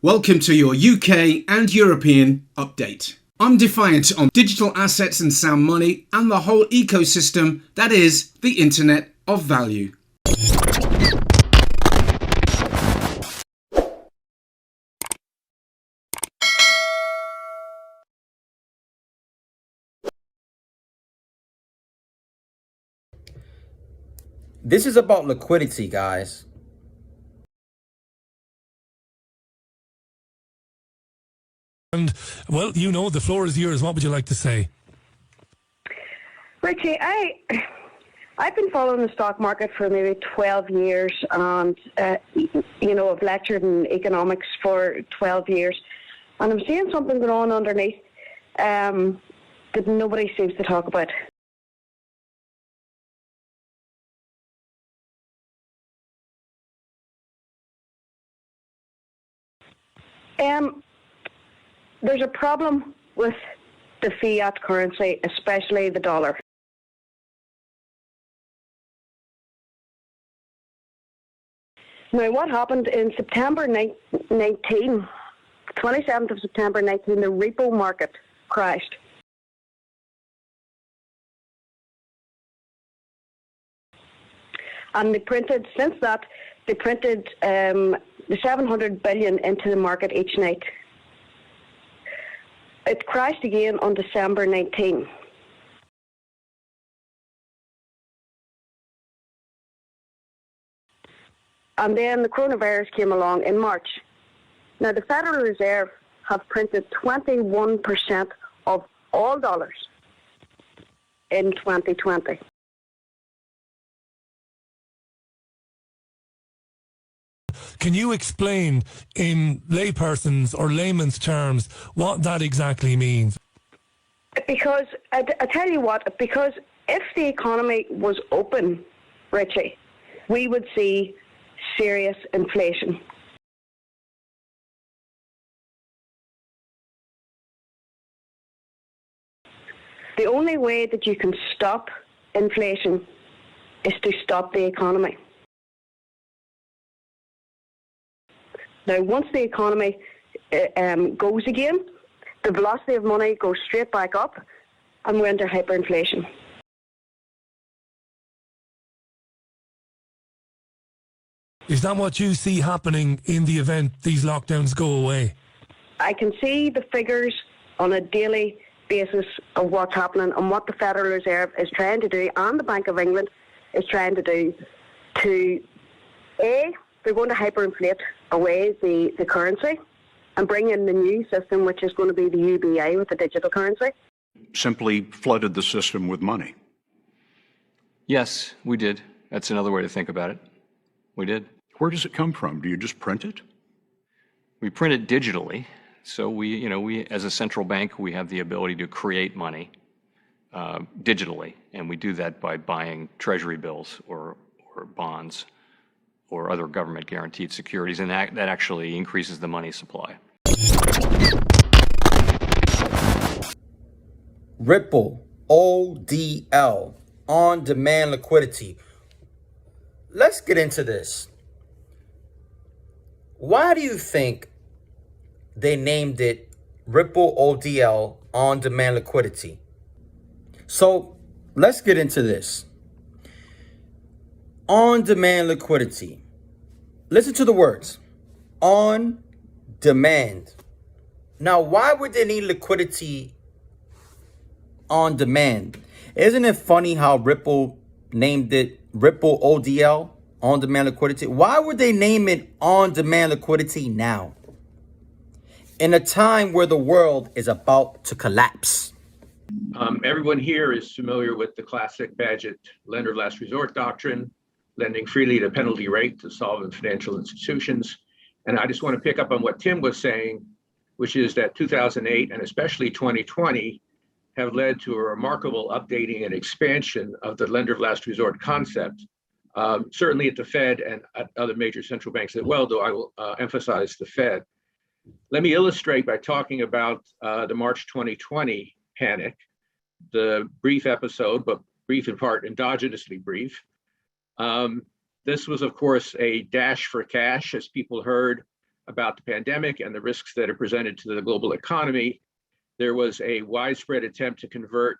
Welcome to your UK and European update. I'm Defiont on digital assets and sound money and the whole ecosystem that is the Internet of Value. This is about liquidity, guys. And, well, you know, the floor is yours. What would you like to say? Richie, I've been following the stock market for maybe 12 years and, I've lectured in economics for 12 years and I'm seeing something going on underneath that nobody seems to talk about. There's a problem with the fiat currency, especially the dollar. Now, what happened in September 27th of September 19, the repo market crashed. And they printed the 700 billion into the market each night. It crashed again on December 19. And then the coronavirus came along in March. Now, the Federal Reserve have printed 21% of all dollars in 2020. Can you explain in layperson's or layman's terms what that exactly means? Because, I tell you what, because if the economy was open, Richie, we would see serious inflation. The only way that you can stop inflation is to stop the economy. Now, once the economy goes again, the velocity of money goes straight back up and we're into hyperinflation. Is that what you see happening in the event these lockdowns go away? I can see the figures on a daily basis of what's happening and what the Federal Reserve is trying to do and the Bank of England is trying to do to, they're going to hyperinflate away the currency and bring in the new system, which is going to be the UBI with the digital currency. Simply flooded the system with money. Yes, we did. That's another way to think about it. We did. Where does it come from? Do you just print it? We print it digitally. So we as a central bank, we have the ability to create money digitally, and we do that by buying treasury bills or bonds or other government guaranteed securities, and that actually increases the money supply. Ripple, ODL, on-demand liquidity. Let's get into this. Why do you think they named it Ripple ODL, on-demand liquidity? So let's get into this. On-demand liquidity. Listen to the words. On demand. Now, why would they need liquidity on demand? Isn't it funny how Ripple named it Ripple ODL, on-demand liquidity? Why would they name it on-demand liquidity now, in a time where the world is about to collapse? Everyone here is familiar with the classic Bagehot lender of last resort doctrine, lending freely at a penalty rate to solvent financial institutions. And I just want to pick up on what Tim was saying, which is that 2008 and especially 2020 have led to a remarkable updating and expansion of the lender of last resort concept. Certainly at the Fed and at other major central banks as well, though I will emphasize the Fed. Let me illustrate by talking about the March 2020 panic, the brief episode, but brief in part, endogenously brief. This was, of course, a dash for cash, as people heard about the pandemic and the risks that are presented to the global economy, there was a widespread attempt to convert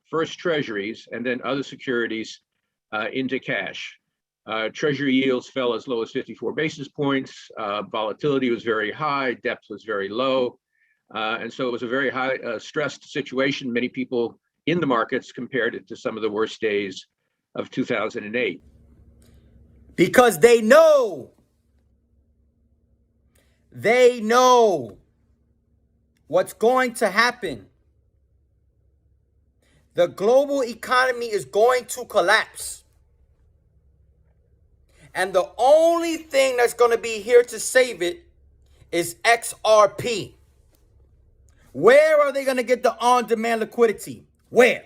first treasuries and then other securities into cash. Treasury yields fell as low as 54 basis points. Volatility was very high. Depth was very low. And so it was a very high stressed situation. Many people in the markets compared it to some of the worst days of 2008. Because they know what's going to happen. The global economy is going to collapse. And the only thing that's going to be here to save it is XRP. Where are they going to get the on-demand liquidity? Where?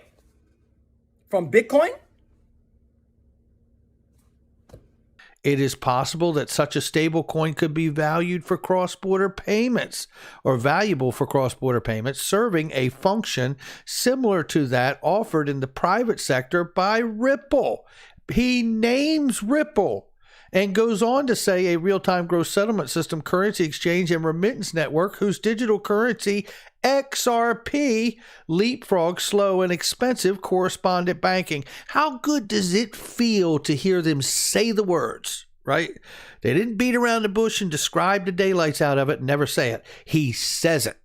From Bitcoin? It is possible that such a stable coin could be valued for cross-border payments or valuable for cross-border payments, serving a function similar to that offered in the private sector by Ripple. He names Ripple and goes on to say a real-time gross settlement system, currency exchange, and remittance network whose digital currency, XRP, leapfrogs slow and expensive correspondent banking. How good does it feel to hear them say the words, right? They didn't beat around the bush and describe the daylights out of it and never say it. He says it.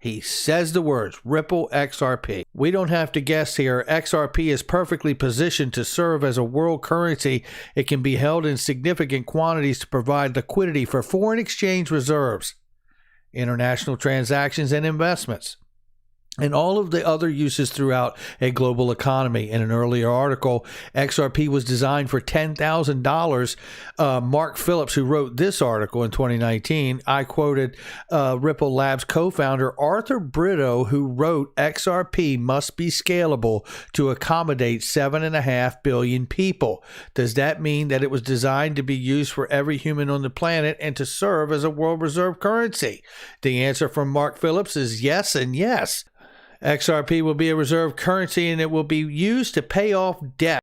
He says the words, Ripple XRP. We don't have to guess here. XRP is perfectly positioned to serve as a world currency. It can be held in significant quantities to provide liquidity for foreign exchange reserves, international transactions, and investments, and all of the other uses throughout a global economy. In an earlier article, XRP was designed for $10,000. Mark Phillips, who wrote this article in 2019, I quoted Ripple Labs co-founder Arthur Brito, who wrote, XRP must be scalable to accommodate 7.5 billion people. Does that mean that it was designed to be used for every human on the planet and to serve as a world reserve currency? The answer from Mark Phillips is yes and yes. XRP will be a reserve currency and it will be used to pay off debt.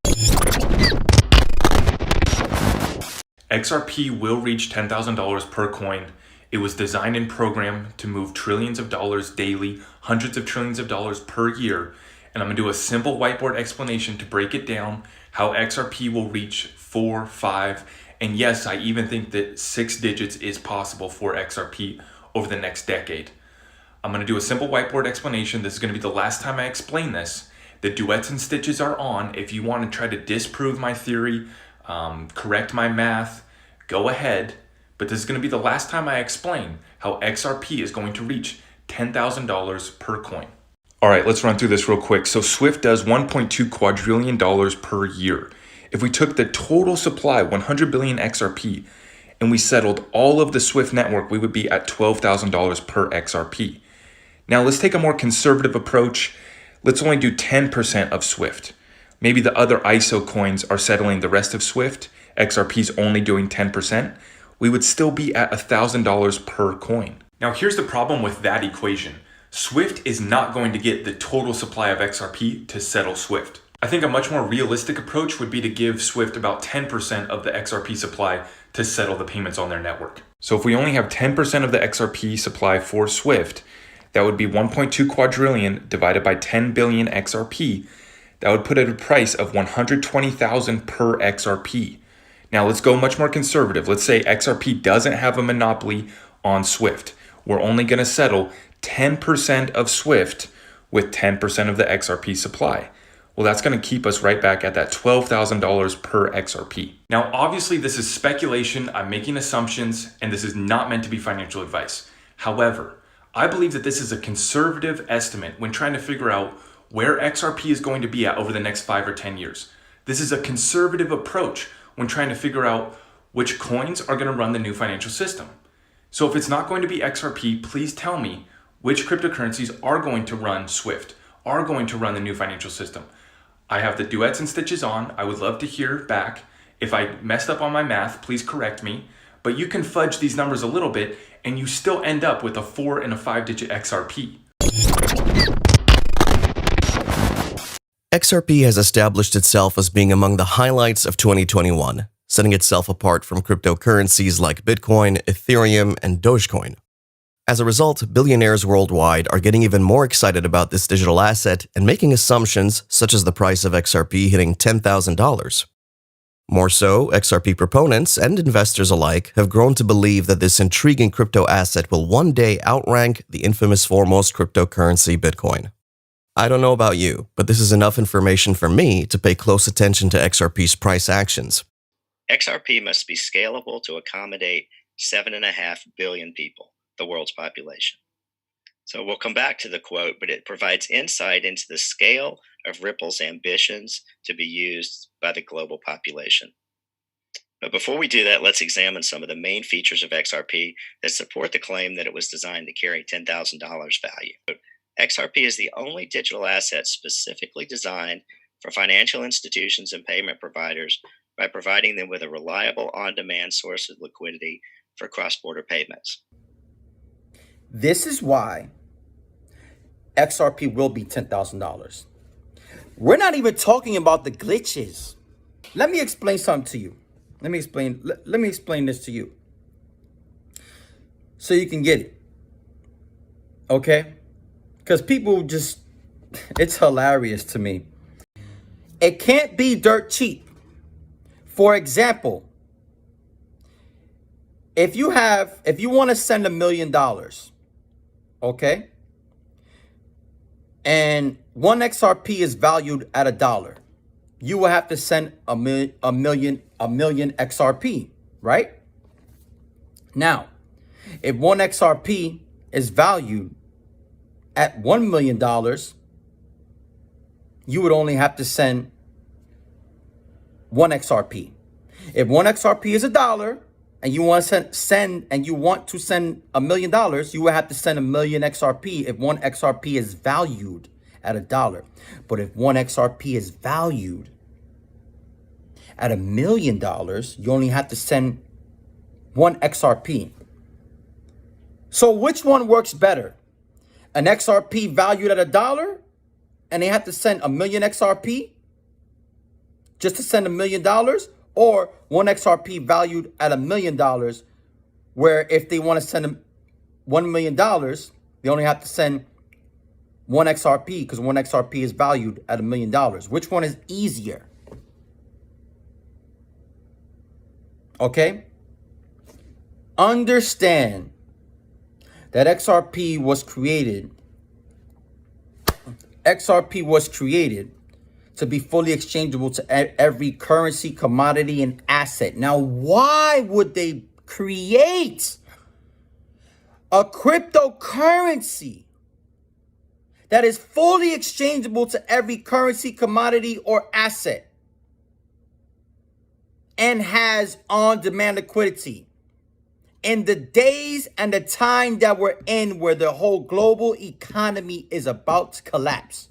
XRP will reach $10,000 per coin. It was designed and programmed to move trillions of dollars daily, hundreds of trillions of dollars per year. And I'm going to do a simple whiteboard explanation to break it down, how XRP will reach 4, 5, and yes, I even think that 6 digits is possible for XRP over the next decade. I'm going to do a simple whiteboard explanation. This is going to be the last time I explain this. The duets and stitches are on. If you want to try to disprove my theory, correct my math, go ahead. But this is going to be the last time I explain how XRP is going to reach $10,000 per coin. All right, let's run through this real quick. So Swift does $1.2 quadrillion per year. If we took the total supply, 100 billion XRP, and we settled all of the Swift network, we would be at $12,000 per XRP. Now let's take a more conservative approach. Let's only do 10% of Swift. Maybe the other ISO coins are settling the rest of Swift. XRP's only doing 10%. We would still be at $1,000 per coin. Now here's the problem with that equation. Swift is not going to get the total supply of XRP to settle Swift. I think a much more realistic approach would be to give Swift about 10% of the XRP supply to settle the payments on their network. So if we only have 10% of the XRP supply for Swift, that would be 1.2 quadrillion divided by 10 billion XRP. That would put it at a price of 120,000 per XRP. Now let's go much more conservative. Let's say XRP doesn't have a monopoly on Swift. We're only going to settle 10% of Swift with 10% of the XRP supply. Well, that's going to keep us right back at that $12,000 per XRP. Now, obviously, this is speculation. I'm making assumptions, and this is not meant to be financial advice. However, I believe that this is a conservative estimate when trying to figure out where XRP is going to be at over the next 5 or 10 years. This is a conservative approach when trying to figure out which coins are going to run the new financial system. So if it's not going to be XRP, please tell me which cryptocurrencies are going to run Swift, are going to run the new financial system. I have the duets and stitches on. I would love to hear back. If I messed up on my math, please correct me. But you can fudge these numbers a little bit and you still end up with a 4 and a 5-digit XRP. XRP has established itself as being among the highlights of 2021. setting itself apart from cryptocurrencies like Bitcoin, Ethereum, and Dogecoin. As a result, billionaires worldwide are getting even more excited about this digital asset and making assumptions such as the price of XRP hitting $10,000. More so, XRP proponents and investors alike have grown to believe that this intriguing crypto asset will one day outrank the infamous foremost cryptocurrency Bitcoin. I don't know about you, but this is enough information for me to pay close attention to XRP's price actions. XRP must be scalable to accommodate 7.5 billion people, the world's population. So we'll come back to the quote, but it provides insight into the scale of Ripple's ambitions to be used by the global population. But before we do that, let's examine some of the main features of XRP that support the claim that it was designed to carry $10,000 value. XRP is the only digital asset specifically designed for financial institutions and payment providers by providing them with a reliable on-demand source of liquidity for cross-border payments. This is why XRP will be $10,000. We're not even talking about the glitches. Let me explain something to you. Let me explain this to you so you can get it. Okay? Because people just, it's hilarious to me. It can't be dirt cheap. For example, if you want to send $1 million, okay, and one XRP is valued at $1, you will have to send a million XRP, right? Now, if one XRP is valued at $1 million, you would only have to send one XRP. If one XRP is $1 and you want to send $1 million, you would have to send 1 million XRP if one XRP is valued at $1. But if one XRP is valued at $1 million, you only have to send one XRP. So which one works better? An XRP valued at $1 and they have to send 1 million XRP just to send $1 million, or one XRP valued at $1 million, where if they want to send $1 million, they only have to send one XRP because one XRP is valued at $1 million. Which one is easier? Okay? Understand that XRP was created to be fully exchangeable to every currency, commodity, and asset. Now, why would they create a cryptocurrency that is fully exchangeable to every currency, commodity, or asset and has on-demand liquidity in the days and the time that we're in, where the whole global economy is about to collapse?